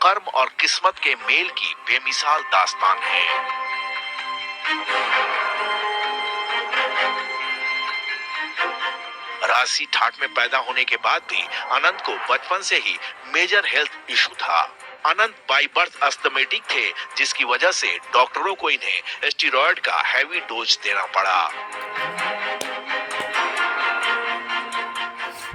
कर्म और किस्मत के मेल की बेमिसाल दास्तान है। राशि ठाट में पैदा होने के बाद भी अनंत को बचपन से ही मेजर हेल्थ इशू था। अनंत बाई बर्थ अस्थमेटिक थे, जिसकी वजह से डॉक्टरों को इन्हें स्टेरॉयड का हैवी डोज देना पड़ा।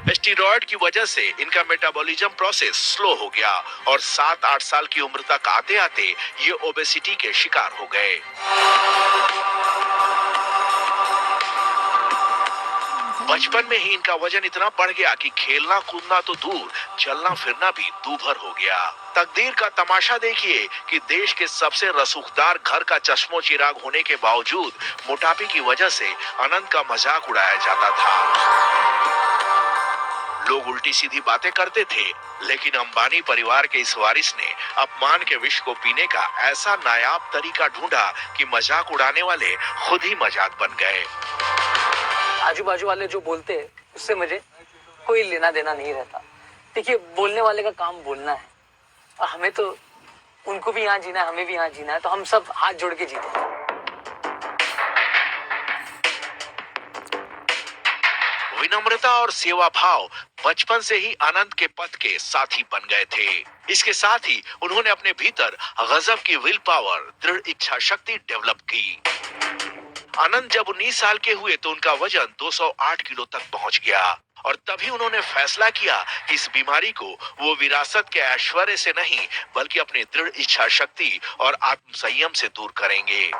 स्टेरॉयड की वजह से इनका मेटाबॉलिज्म प्रोसेस स्लो हो गया और 7-8 साल की उम्र तक आते आते ये ओबेसिटी के शिकार हो गए। बचपन में ही इनका वजन इतना बढ़ गया कि खेलना कूदना तो दूर, चलना फिरना भी दूभर हो गया। तकदीर का तमाशा देखिए कि देश के सबसे रसूखदार घर का चश्मो चिराग होने के बावजूद मोटापे की वजह से अनंत का मजाक उड़ाया जाता था। लोग उल्टी सीधी बातें करते थे, लेकिन अंबानी परिवार के इस वारिस ने अपमान के विष को पीने का ऐसा नायाब तरीका ढूंढा कि मजाक उड़ाने वाले खुद ही मजाक बन गए। आजू बाजू वाले जो बोलते हैं उससे मुझे कोई लेना देना नहीं रहता। देखिए, बोलने वाले का काम बोलना है और हमें तो उनको भी यहाँ जीना है, हमें भी यहाँ जीना है, तो हम सब हाथ जोड़ के जीते। विनम्रता और सेवा भाव बचपन से ही अनंत के पथ के साथी बन गए थे। इसके साथ ही उन्होंने अपने भीतर गजब की विल पावर, दृढ़ इच्छा शक्ति डेवलप की। अनंत जब 19 साल के हुए तो उनका वजन 208 किलो तक पहुंच गया और तभी उन्होंने फैसला किया कि इस बीमारी को वो विरासत के ऐश्वर्य से नहीं, बल्कि अपनी दृढ़ इच्छा शक्ति और आत्म संयम से दूर करेंगे।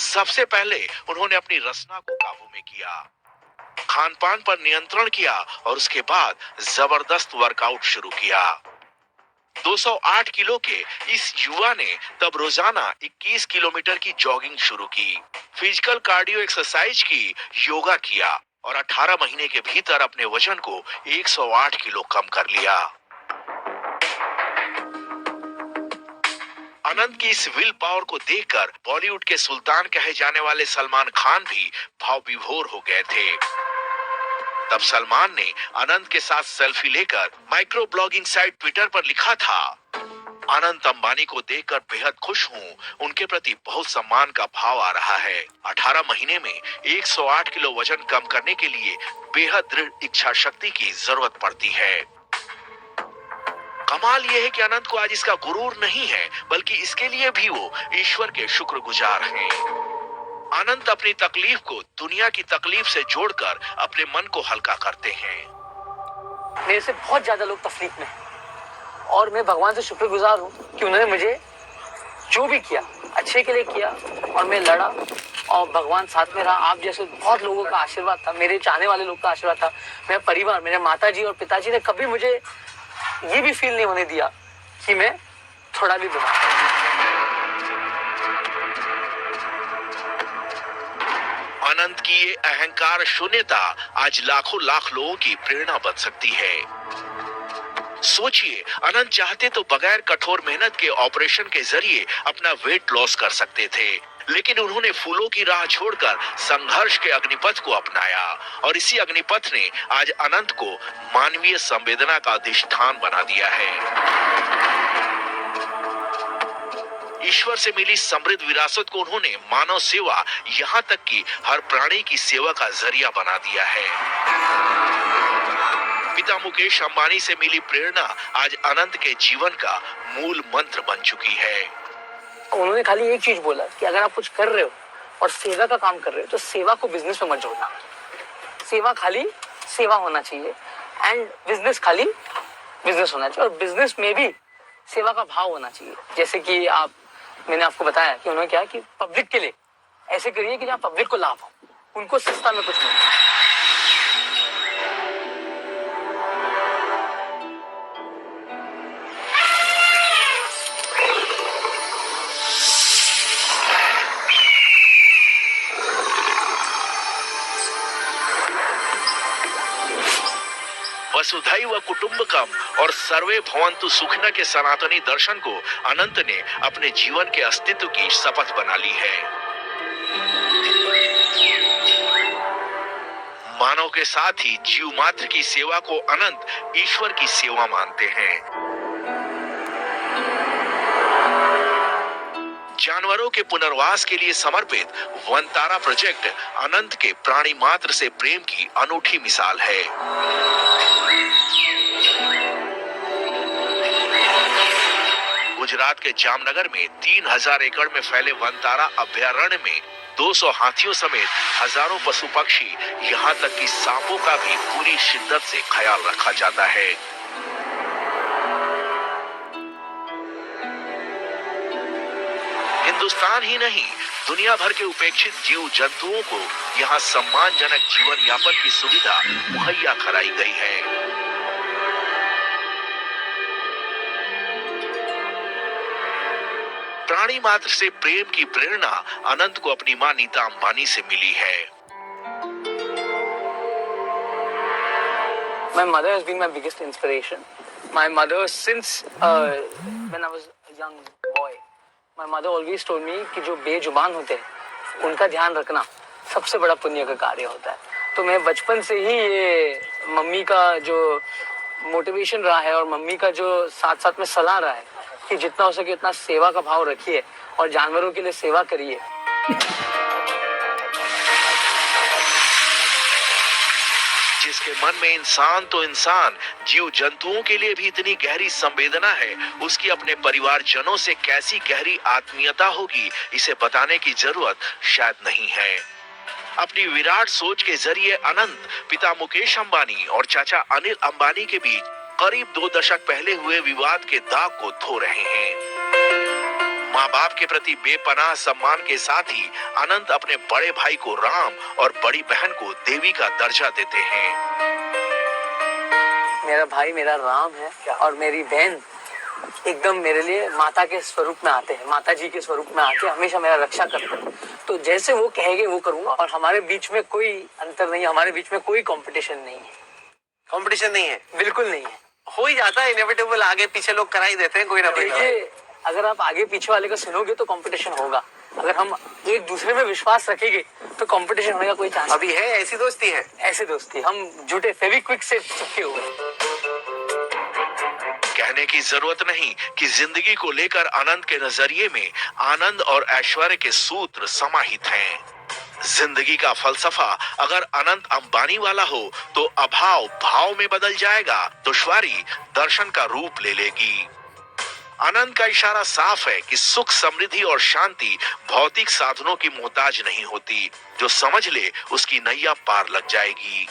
सबसे पहले उन्होंने अपनी रचना को काबू में किया, खान पान पर नियंत्रण किया और उसके बाद जबरदस्त वर्कआउट शुरू किया। 208 किलो के इस युवा ने तब रोजाना 21 किलोमीटर की जॉगिंग शुरू की, फिजिकल कार्डियो एक्सरसाइज की, योगा किया और 18 महीने के भीतर अपने वजन को 108 किलो कम कर लिया। अनंत की इस विल पावर को देखकर बॉलीवुड के सुल्तान कहे जाने वाले सलमान खान भी भाव विभोर हो गए थे। तब सलमान ने अनंत के साथ सेल्फी लेकर माइक्रो ब्लॉगिंग साइट ट्विटर पर लिखा था, अनंत अंबानी को देखकर बेहद खुश हूँ, उनके प्रति बहुत सम्मान का भाव आ रहा है। 18 महीने में 108 किलो वजन कम करने के लिए बेहद दृढ़ इच्छा शक्ति की जरूरत पड़ती है। कमाल यह है कि अनंत को आज इसका गुरूर नहीं है, बल्कि इसके लिए भी वो ईश्वर के शुक्रगुजार हैं। अनंत अपनी तकलीफ को दुनिया की तकलीफ से जोड़कर अपने मन को हल्का करते हैं। मेरे से बहुत ज्यादा लोग तकलीफ में हैं और मैं भगवान से शुक्रगुजार हूँ कि उन्होंने मुझे जो भी किया अच्छे के लिए किया और मैं लड़ा और भगवान साथ में रहा। आप जैसे बहुत लोगों का आशीर्वाद था, मेरे चाहने वाले लोग का आशीर्वाद था, मेरा परिवार, मेरे माताजी और पिताजी ने कभी मुझे ये भी फील नहीं होने दिया कि मैं थोड़ा भी बीमार। अनंत की ये अहंकार शून्यता आज लाखों लाख लोगों की प्रेरणा बन सकती है। सोचिए, अनंत चाहते तो बगैर कठोर मेहनत के ऑपरेशन के जरिए अपना वेट लॉस कर सकते थे, लेकिन उन्होंने फूलों की राह छोड़कर संघर्ष के अग्निपथ को अपनाया और इसी अग्निपथ ने आज अनंत को मानवीय संवेदना का अधिष्ठान बना दिया है। ईश्वर से मिली समृद्ध विरासत को उन्होंने मानव सेवा, यहाँ तक कि हर प्राणी की सेवा का जरिया बना दिया है। पिता मुकेश अंबानी से मिली प्रेरणा आज अनंत के जीवन का मूल मंत्र बन चुकी है। उन्होंने खाली एक चीज बोला कि अगर आप कुछ कर रहे हो और सेवा का काम कर रहे हो तो सेवा को बिजनेस में मत जोड़ना। सेवा खाली सेवा होना चाहिए एंड बिजनेस खाली बिजनेस होना चाहिए और बिजनेस में भी सेवा का भाव होना चाहिए। जैसे कि मैंने आपको बताया कि उन्होंने क्या कि पब्लिक के लिए ऐसे करिए कि जहाँ पब्लिक को लाभ हो, उनको सस्ता में कुछ नहीं। वसुधैव कुटुंबकम और सर्वे भवन्तु सुखिनः के सनातनी दर्शन को अनंत ने अपने जीवन के अस्तित्व की शपथ बना ली है। मानव के साथ ही जीव मात्र की सेवा को अनंत ईश्वर की सेवा मानते हैं। जानवरों के पुनर्वास के लिए समर्पित वनतारा प्रोजेक्ट अनंत के प्राणी मात्र से प्रेम की अनूठी मिसाल है। गुजरात के जामनगर में 3000 एकड़ में फैले वनतारा अभयारण्य में 200 हाथियों समेत हजारों पशु पक्षी, यहाँ तक कि सांपों का भी पूरी शिद्दत से ख्याल रखा जाता है। हिंदुस्तान ही नहीं, दुनिया भर के उपेक्षित जीव जंतुओं को यहाँ सम्मानजनक जीवन यापन की सुविधा मुहैया कराई गई है। प्राणी मात्र से प्रेम की प्रेरणा अनंत को अपनी मां नीता अंबानी से मिली है। My mother has been my biggest inspiration. My mother, since when I was a young boy, my mother always told me कि जो बेजुबान होते हैं उनका ध्यान रखना सबसे बड़ा पुण्य का कार्य होता है। तो मैं बचपन से ही ये मम्मी का जो मोटिवेशन रहा है और मम्मी का जो साथ साथ में सलाह रहा है कि जितना हो सके उतना सेवा का भाव रखिए और जानवरों के लिए सेवा करिए। जिसके मन में इंसान तो इंसान, जीव जंतुओं के लिए भी इतनी गहरी संवेदना है, उसकी अपने परिवारजनों से कैसी गहरी आत्मीयता होगी, इसे बताने की जरूरत शायद नहीं है। अपनी विराट सोच के जरिए अनंत पिता मुकेश अंबानी और चाचा अनिल अंबानी के बीच करीब 2 दशक पहले हुए विवाद के दाग को धो रहे हैं। माँ बाप के प्रति बेपनाह सम्मान के साथ ही अनंत अपने बड़े भाई को राम और बड़ी बहन को देवी का दर्जा देते हैं। मेरा भाई मेरा राम है और मेरी बहन एकदम मेरे लिए माता के स्वरूप में आते हैं, माता जी के स्वरूप में आके हमेशा मेरा रक्षा करते हैं। तो जैसे वो कहेंगे वो करूंगा और हमारे बीच में कोई अंतर नहीं है, हमारे बीच में कोई कंपटीशन नहीं है। कंपटीशन नहीं है, बिल्कुल नहीं है। हो ही जाता है इनएविटेबल, आगे पीछे लोग करा ही देते हैं कोई ना कोई। देखिए, अगर आप आगे पीछे वाले का सुनोगे तो कंपटीशन होगा, अगर हम एक दूसरे में विश्वास रखेंगे तो कंपटीशन होने का कोई चांस अभी है, ऐसी दोस्ती है, ऐसे दोस्ती हम झूठे फेविक्विक से चिपके हुए। कहने की जरूरत नहीं कि जिंदगी को लेकर अनंत के नजरिए में आनंद और ऐश्वर्य के सूत्र समाहित हैं। जिंदगी का फलसफा अगर अनंत अंबानी वाला हो तो अभाव भाव में बदल जाएगा, दुश्वारी दर्शन का रूप ले लेगी। अनंत का इशारा साफ है कि सुख, समृद्धि और शांति भौतिक साधनों की मोहताज नहीं होती, जो समझ ले उसकी नैया पार लग जाएगी।